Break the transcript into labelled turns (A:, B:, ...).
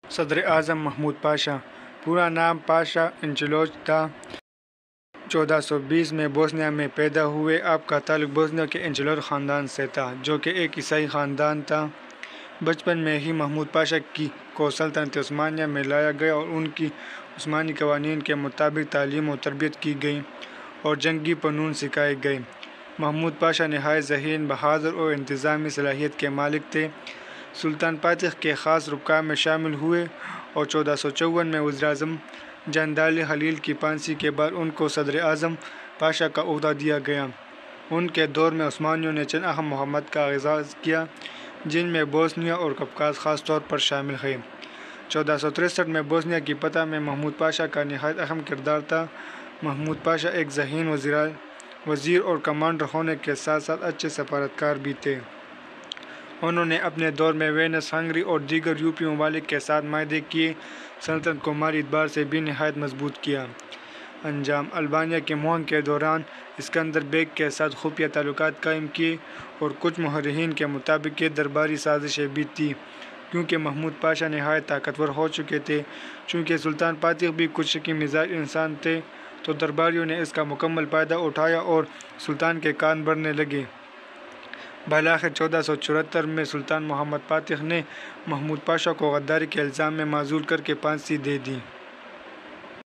A: صدر اعظم محمود پاشا، پورا نام پاشا انچلوچ تھا۔ 1420 میں بوسنیا میں پیدا ہوئے۔ آپ کا تعلق بوسنیا کے انچلوچ خاندان سے تھا، جو کہ ایک عیسائی خاندان تھا۔ بچپن میں ہی محمود پاشا کو سلطنت عثمانیہ میں لایا گیا اور ان کی عثمانی قوانین کے مطابق تعلیم و تربیت کی گئی اور جنگی فنون سکھائے گئے۔ محمود پاشا نہایت ذہین، بہادر اور انتظامی صلاحیت کے مالک تھے۔ سلطان فاتح کے خاص رکاء میں شامل ہوئے اور 1454 میں وزیر اعظم جندالی خلیل کی پھانسی کے بعد ان کو صدر اعظم پاشا کا عہدہ دیا گیا۔ ان کے دور میں عثمانیوں نے چند اہم مہمات کا آغاز کیا، جن میں بوسنیا اور قفقاز خاص طور پر شامل ہیں۔ 1463 میں بوسنیا کی فتح میں محمود پاشا کا نہایت اہم کردار تھا۔ محمود پاشا ایک ذہین وزیر اور کمانڈر ہونے کے ساتھ ساتھ اچھے سفارتکار بھی تھے۔ انہوں نے اپنے دور میں وینس، ہنگری اور دیگر یورپی ممالک کے ساتھ معاہدے کیے، سلطنت کو مالی اعتبار سے بھی نہایت مضبوط کیا۔ انجام: البانیہ کی مہم کے دوران اسکندر بیگ کے ساتھ خفیہ تعلقات قائم کیے اور کچھ مورخین کے مطابق یہ درباری سازشیں بھی تھیں، کیونکہ محمود پاشا نہایت طاقتور ہو چکے تھے۔ چونکہ سلطان فاتح بھی کچھ شکی مزاج انسان تھے، تو درباریوں نے اس کا مکمل فائدہ اٹھایا اور سلطان کے کان بھرنے لگے۔ بالآخر 1474 میں سلطان محمد فاتح نے محمود پاشا کو غداری کے الزام میں معزول کر کے پھانسی دے دی۔